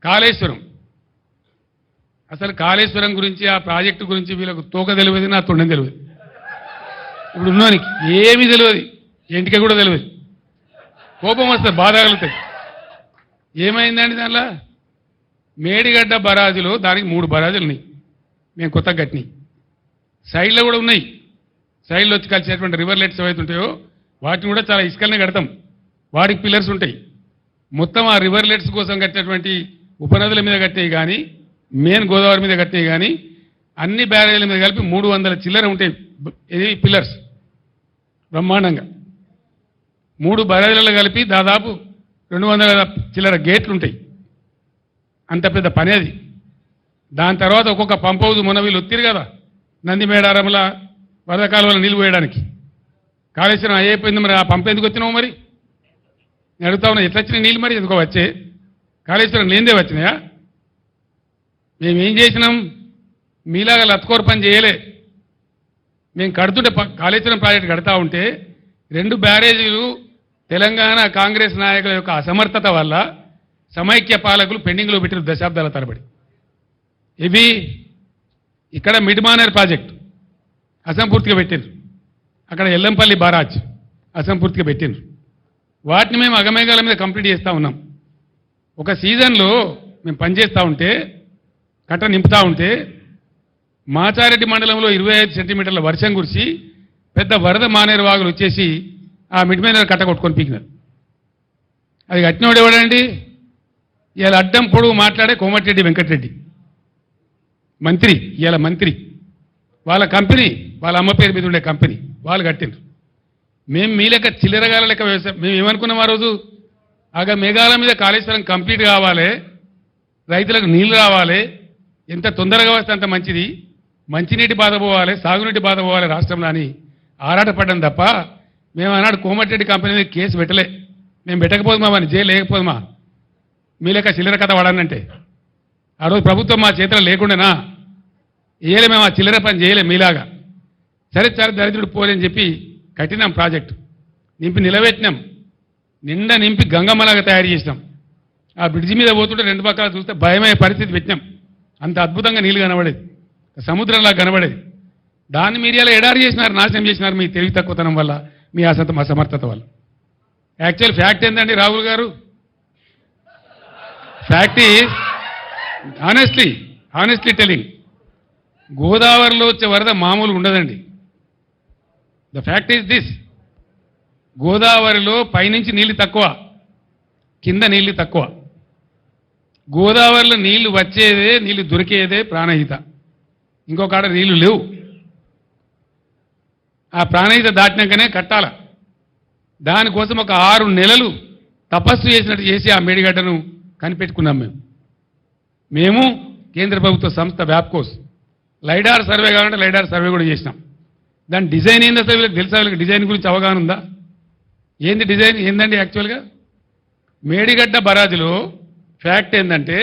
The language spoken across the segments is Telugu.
కాళేశ్వరం అసలు కాళేశ్వరం గురించి ఆ ప్రాజెక్టు గురించి వీళ్ళకు తోక తెలియదు, నా తొండం తెలియదు. ఇప్పుడు ఉన్నోనికి ఏమీ తెలియదు, ఇంటికి కూడా తెలియదు. కోపం వస్తుంది, బాధ కలుగుతుంది. ఏమైందండి దానిలో? మేడిగడ్డ బరాజులో దానికి 3 బరాజులు ఉన్నాయి, మేము కొత్తగా కట్టినాయి. సైడ్లో కూడా ఉన్నాయి, సైడ్లో వచ్చి కలిసేటువంటి రివర్లెట్స్ ఏవైతే ఉంటాయో వాటిని కూడా చాలా ఇసుకలనే కడతాం, వాటికి పిల్లర్స్ ఉంటాయి. మొత్తం ఆ రివర్లెట్స్ కోసం కట్టినటువంటి ఉపనదుల మీద కట్టేవి కానీ, మెయిన్ గోదావరి మీద కట్టేవి కానీ, అన్ని బ్యారేజీల మీద కలిపి 300 చిల్లర ఉంటాయి ఇది పిల్లర్స్. బ్రహ్మాండంగా 3 బ్యారేజీలలో కలిపి దాదాపు 200 చిల్లర గేట్లు ఉంటాయి. అంత పెద్ద పని అది. దాని తర్వాత ఒక్కొక్క పంప్ హౌస్ మొన్న వీళ్ళు ఒత్తిరు కదా, నంది మేడారంలో వరద కాలువలో నీళ్ళు పోయడానికి. కాళేశ్వరం అయిపోయింది, మరి ఆ పంప్ ఎందుకు వచ్చినావు? మరి నేను అడుగుతా ఉన్నా, ఎట్లా వచ్చినాయి నీళ్ళు? మరి ఎందుకో వచ్చే కాళేశ్వరం లేనిదే వచ్చినాయా? మేమేం చేసినాం? మీలాగా లత్కోర పని చేయలే. మేము కడుతుంటే కాళేశ్వరం ప్రాజెక్టు కడతా ఉంటే 2 బ్యారేజీలు తెలంగాణ కాంగ్రెస్ నాయకుల యొక్క అసమర్థత వల్ల సమైక్య పాలకులు పెండింగ్లో పెట్టిన దశాబ్దాల తరబడి. ఇవి ఇక్కడ మిడ్మానేర్ ప్రాజెక్టు అసంపూర్తిగా పెట్టిండ్రు, అక్కడ ఎల్లంపల్లి బారాజ్ అసంపూర్తిగా పెట్టిండ్రు. వాటిని మేము అగమేఘాల మీద కంప్లీట్ చేస్తూ ఉన్నాం. ఒక సీజన్లో మేము పనిచేస్తూ ఉంటే, కట్ట నింపుతూ ఉంటే, మాచారెడ్డి మండలంలో 25 సెంటీమీటర్ల వర్షం కురిసి పెద్ద వరద మానేరు వాగులు వచ్చేసి ఆ మిడ్మానేర్ కట్ట కొట్టుకొని పీకినారు. అది కట్టినోడు ఎవడండి? ఇవాళ అడ్డం పొడుగు మాట్లాడే కోమటిరెడ్డి వెంకటరెడ్డి మంత్రి, ఇవాళ మంత్రి. వాళ్ళ కంపెనీ, వాళ్ళ అమ్మ పేరు మీద ఉండే కంపెనీ వాళ్ళు కట్టిండ్రు. మేము మీ లెక్క చిల్లరగాల లెక్క వ్యవసాయం. మేము ఏమనుకున్నాం ఆ రోజు? మేఘాల మీద కాళేశ్వరం కంప్లీట్ కావాలి, రైతులకు నీళ్లు రావాలి, ఎంత తొందరగా వస్తే అంత మంచిది, మంచినీటి బాధ పోవాలి, సాగునీటి బాధ పోవాలి రాష్ట్రంలో అని ఆరాటపడ్డాం తప్ప మేము ఆనాడు కోమటిరెడ్డి కంపెనీ మీద కేసు పెట్టలే. మేము పెట్టకపోదుమా, అని జైలు లేకపోదుమా? మీ లెక్క చిల్లర కథ వాడానంటే ఆ రోజు ప్రభుత్వం మా చేతిలో లేకుండానా? వేయలే, మేము ఆ చిల్లర పని చేయలే మీలాగా. సరే చాలా దరిద్రుడు పోలేని చెప్పి కట్టినాం, ప్రాజెక్టు నింపి నిలబెట్టినాం, నిండా నింపి గంగమ్మలాగా తయారు చేసినాం. ఆ బ్రిడ్జి మీద పోతుంటే 2 పక్కల చూస్తే భయమయ్యే పరిస్థితి పెట్టినాం. అంత అద్భుతంగా నీళ్ళు కనబడేది, సముద్రంలా కనబడేది. దాన్ని మీడియాలో ఎడారి చేసినారు, నాశనం చేసినారు మీ తెలివి తక్కువతనం వల్ల, మీ అసమర్థత వల్ల. యాక్చువల్ ఫ్యాక్ట్ ఏంటండి రాహుల్ గారు? ఫ్యాక్ట్ ఈజ్ ఆనెస్ట్లీ టెలింగ్, గోదావరిలో వచ్చే వరద మామూలు ఉండదండి. ద ఫ్యాక్ట్ ఈజ్ దిస్, గోదావరిలో పైనుంచి నీళ్లు తక్కువ, కింద నీళ్లు తక్కువ. గోదావరిలో నీళ్లు వచ్చేదే, నీళ్లు దొరికేదే ప్రాణహిత, ఇంకొక ఆడ నీళ్లు లేవు. ఆ ప్రాణహిత దాటినాకనే కట్టాల. దానికోసం ఒక 6 నెలలు తపస్సు చేసినట్టు చేసి ఆ మేడిగడ్డను కనిపెట్టుకున్నాం. మేము కేంద్ర ప్రభుత్వ సంస్థ వ్యాప్కోస్ లైడార్ సర్వే కావాలంటే లైడార్ సర్వే కూడా చేసినాం. దాని డిజైన్ ఏంది అసలు వీళ్ళకి తెలుసా? వీళ్ళకి డిజైన్ గురించి అవగాహన ఉందా? ఏంది డిజైన్ ఏందండి? యాక్చువల్గా మేడిగడ్డ బరాజులో ఫ్యాక్ట్ ఏంటంటే,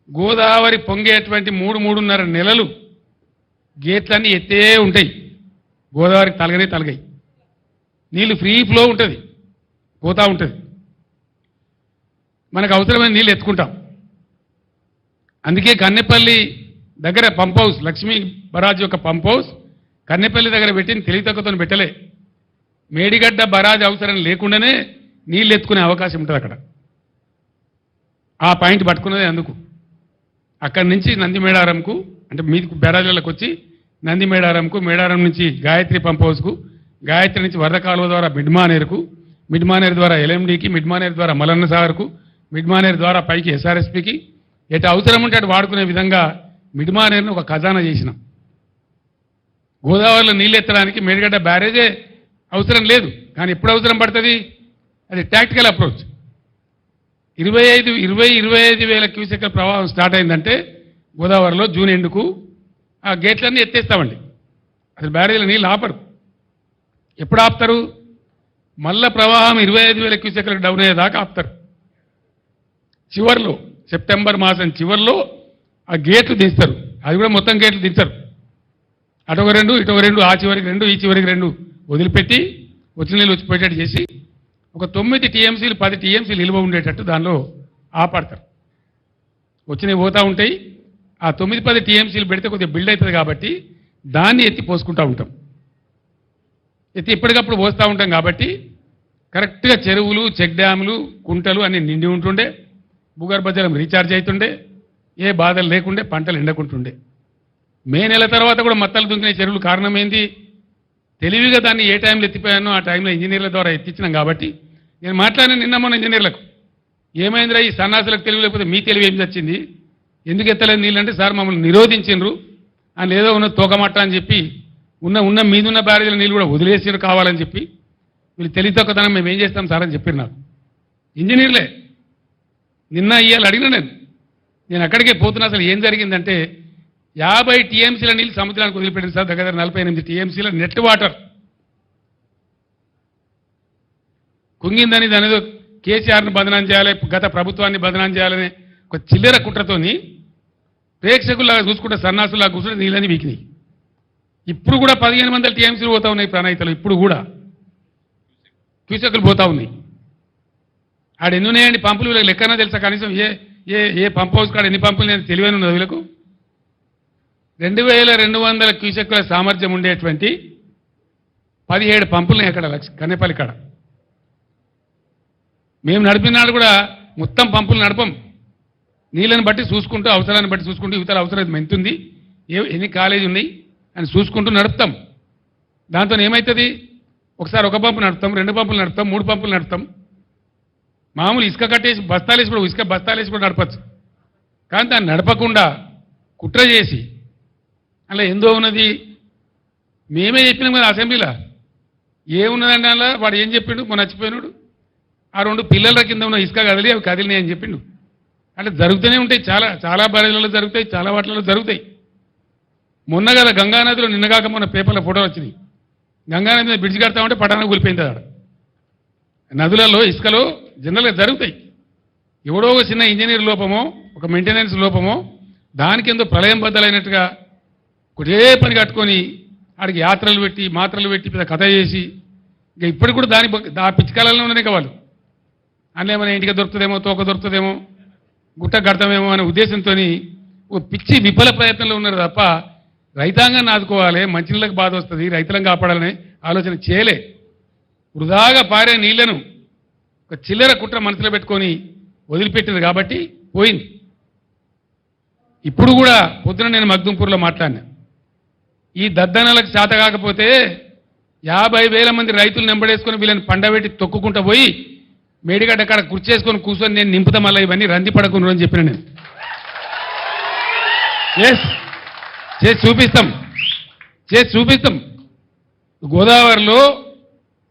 గోదావరి పొంగేటువంటి 3-3.5 నెలలు గేట్లన్నీ ఎత్తే ఉంటాయి. గోదావరికి తలగాయి, నీళ్లు ఫ్రీ ఫ్లో ఉంటుంది, పోతూ ఉంటుంది. మనకు అవసరమైన నీళ్ళు ఎత్తుకుంటాం. అందుకే కన్నెపల్లి దగ్గర పంప్ హౌస్, లక్ష్మీ బరాజ్ యొక్క పంప్ హౌస్ కన్నెపల్లి దగ్గర పెట్టిన తెలివితక్కువతో పెట్టలే. మేడిగడ్డ బరాజ్ అవసరం లేకుండానే నీళ్ళు ఎత్తుకునే అవకాశం ఉంటుంది అక్కడ. ఆ పాయింట్ పట్టుకున్నదే అందుకు. అక్కడి నుంచి నంది మేడారంకు, అంటే మీది బరాజులకు వచ్చి నంది మేడారంకు, మేడారం నుంచి గాయత్రి పంప్ హౌస్కు, గాయత్రి నుంచి వరద కాలువ ద్వారా మిడ్మానేరుకు, మిడ్మానేరు ద్వారా ఎల్ఎండికి, మిడ్మానేరు ద్వారా మలన్న సాగర్కు, మిడ్మానేరు ద్వారా పైకి ఎస్ఆర్ఎస్పికి, ఎటు అవసరం ఉంటే అటు వాడుకునే విధంగా మిడ్మానేరును ఒక ఖజానా చేసినాం. గోదావరిలో నీళ్ళు ఎత్తడానికి మేడిగడ్డ బ్యారేజే అవసరం లేదు, కానీ ఎప్పుడు అవసరం పడుతుంది? అది టాక్టికల్ అప్రోచ్. 25 వేల క్యూసెక్ల ప్రవాహం స్టార్ట్ అయిందంటే గోదావరిలో జూన్ ఎండుకు ఆ గేట్లన్నీ ఎత్తేస్తామండి. అసలు బ్యారేజీలో నీళ్ళు ఆపరు. ఎప్పుడు ఆపుతారు? మళ్ళా ప్రవాహం 25,000 క్యూసెక్లకు డౌన్ అయ్యేదాకా ఆపుతారు. చివరిలో సెప్టెంబర్ మాసం చివరిలో ఆ గేట్లు దించుతారు. అది కూడా మొత్తం గేట్లు దించరు. అటొక 2 ఇటొక 2, ఆ చివరికి 2 ఈ చివరికి 2 వదిలిపెట్టి వచ్చిన నీళ్ళు వచ్చి పెట్టేట్టు చేసి ఒక 9 టీఎంసీలు 10 టీఎంసీలు నిల్వ ఉండేటట్టు దానిలో ఆపడతారు. వచ్చినవి పోతూ ఉంటాయి. ఆ 9-10 టీఎంసీలు పెడితే కొద్దిగా బిల్డ్ అవుతుంది కాబట్టి దాన్ని ఎత్తి పోసుకుంటూ ఉంటాం. ఎత్తి ఎప్పటికప్పుడు పోస్తూ ఉంటాం కాబట్టి కరెక్ట్గా చెరువులు, చెక్ డ్యాములు, కుంటలు అన్ని నిండి ఉంటుండే, భూగర్భ జలం రీఛార్జ్ అవుతుండే, ఏ బాధలు లేకుండే, పంటలు ఎండకుంటుండే. మే నెల తర్వాత కూడా మత్తలు దుంకిన చెరువులు కారణం ఏంది? తెలివిగా దాన్ని ఏ టైంలో ఎత్తిపోయానో ఆ టైంలో ఇంజనీర్ల ద్వారా ఎత్తించినాం. కాబట్టి నేను మాట్లాడిన నిన్న మొన్న ఇంజనీర్లకు ఏమైందిరా ఈ సన్నాసులకు తెలివి లేకపోతే మీ తెలివి ఏం వచ్చింది, ఎందుకు ఎత్తలేదు నీళ్ళంటే సార్ మమ్మల్ని నిరోధించిండ్రు అని ఏదో ఉన్న తోకమట్ట అని చెప్పి ఉన్న మీదున్న బ్యారేజీల నీళ్ళు కూడా వదిలేసిరు కావాలని చెప్పి వీళ్ళు తెలివితొక్కదనం మేము ఏం చేస్తాం సార్ అని చెప్పారు నాకు ఇంజనీర్లే. నిన్న ఇవాళ అడిగిన నేను అక్కడికే పోతున్నా. అసలు ఏం జరిగిందంటే 50 టీఎంసీల నీళ్ళు సముద్రానికి వదిలిపెట్టింది సార్. దగ్గర 48 టీఎంసీల నెట్ వాటర్ కుంగిందని దాని ఏదో కేసీఆర్ను బదనాం చేయాలి, గత ప్రభుత్వాన్ని బదనాం చేయాలని ఒక చిల్లర కుట్రతోని ప్రేక్షకుల్లాగా చూసుకుంటే సన్నాసులాగా కూర్చుంటే నీళ్ళని వీకినాయి. ఇప్పుడు కూడా 1500 టీఎంసీలు పోతా ఉన్నాయి ప్రణాయితలు. ఇప్పుడు కూడా క్యూసెక్కులు పోతా ఉన్నాయి. ఆడ ఎన్ని ఉన్నాయండి పంపులు? వీళ్ళకి లెక్కనా తెలుసా? కనీసం ఏ ఏ ఏ పంప్ హౌస్ కాడ ఎన్ని పంపులు నేను తెలివైన ఉన్నది వీళ్ళకు. 2200 క్యూసెక్కుల సామర్థ్యం ఉండేటువంటి 17 పంపులు అక్కడ కన్నెపల్లి కాడ. మేము నడిపినాడు కూడా మొత్తం పంపులు నడపం, నీళ్ళని బట్టి చూసుకుంటూ అవసరాన్ని బట్టి చూసుకుంటూ ఇవతల అవసరం ఎంతుంది, ఎన్ని కాలేజీ ఉన్నాయి అని చూసుకుంటూ నడుపుతాం. దాంతో ఏమవుతుంది? ఒకసారి ఒక పంపు నడుపుతాం, 2 పంపులు నడుపుతాం, 3 పంపులు నడుపుతాం. మామూలు ఇసుక కట్టేసి బస్తాలేసి కూడా ఇసుక బస్తాలేసి కూడా నడపచ్చు. కానీ దాన్ని నడపకుండా కుట్ర చేసి అలా ఎందో ఉన్నది. మేమే చెప్పినాం కదా అసెంబ్లీలో, ఏమున్నదండి అలా వాడు ఏం చెప్పిండు మొన్న నచ్చిపోయినాడు. ఆ 2 పిల్లల కింద ఉన్న ఇసుక కదిలి అవి కదిలినాయి అని చెప్పిండు. అంటే జరుగుతూనే ఉంటాయి, చాలా చాలా బ్యారేజ్లలో జరుగుతాయి, చాలా వాటిలలో జరుగుతాయి. మొన్న కదా గంగానదిలో నిన్నగాక మొన్న పేపర్లో ఫోటోలు వచ్చినాయి. గంగానది మీద బ్రిడ్జ్ కడతామంటే పట్టణం కూలిపోయింది. ఆడ నదులలో ఇసుకలో జనరల్గా జరుగుతాయి. ఎవడో ఒక చిన్న ఇంజనీర్ లోపమో ఒక మెయింటెనెన్స్ లోపమో దానికి ఎంతో ప్రళయం బద్దలైనట్టుగా ఒకటే పని కట్టుకొని ఆడికి యాత్రలు పెట్టి మాత్రలు పెట్టి పెద్ద కథ చేసి ఇక ఇప్పటికి కూడా ఆ పిచ్చికాలంలో ఉన్నాయి వాళ్ళు. అందులో ఏమైనా ఇంటికి దొరుకుతుందేమో, తోక దొరుకుతుందేమో, గుట్ట కడతామేమో అనే ఉద్దేశంతో ఓ పిచ్చి విఫల ప్రయత్నంలో ఉన్నారు తప్ప రైతాంగాన్ని ఆదుకోవాలి, మంచినీళ్ళకి బాధ వస్తుంది, రైతులను కాపాడాలనే ఆలోచన చేయలే. వృధాగా పారే నీళ్లను ఒక చిల్లర కుట్ర మనసులో పెట్టుకొని వదిలిపెట్టింది కాబట్టి పోయింది. ఇప్పుడు కూడా పొద్దున నేను మగ్దుంపూర్లో మాట్లాడినా. ఈ దద్దనలకు చేత కాకపోతే 50,000 మంది రైతులు నెంబడేసుకొని వీళ్ళని పండబెట్టి తొక్కుకుంటూ పోయి మేడిగడ్డ కాడ కుర్చేసుకొని కూర్చొని నేను నింపుతా మళ్ళీ ఇవన్నీ రంది పడకుండా అని చెప్పిన నేను. చేసి చూపిస్తాం. గోదావరిలో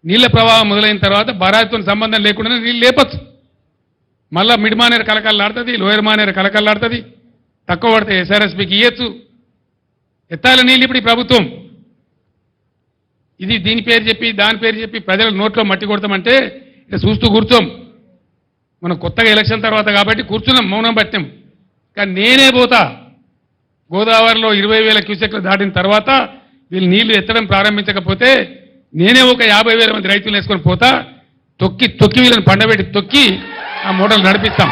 నీళ్ల ప్రవాహం మొదలైన తర్వాత బరాయితో సంబంధం లేకుండా నీళ్ళు లేపచ్చు. మళ్ళా మిడ్ మానేరు కలకల్లాడుతుంది, లోయర్ మానేరు కలకల్లాడుతుంది. తక్కువ పడితే ఎస్ఆర్ఎస్పీకి ఇవ్వచ్చు. ఎత్తాల నీళ్ళు ఇప్పుడు ఈ ప్రభుత్వం ఇది దీని పేరు చెప్పి దాని పేరు చెప్పి ప్రజల నోట్లో మట్టి కొడతామంటే ఇక చూస్తూ కూర్చోం. మనం కొత్తగా ఎలక్షన్ తర్వాత కాబట్టి కూర్చున్నాం, మౌనం పట్టాం. కానీ నేనే పోతా గోదావరిలో 20,000 క్యూసెక్లు దాటిన తర్వాత వీళ్ళు నీళ్లు ఎత్తడం ప్రారంభించకపోతే నేనే ఒక 50,000 మంది రైతులు వేసుకొని పోతా. తొక్కి వీళ్ళని పండబెట్టి తొక్కి ఆ మోటార్లు నడిపిస్తాం.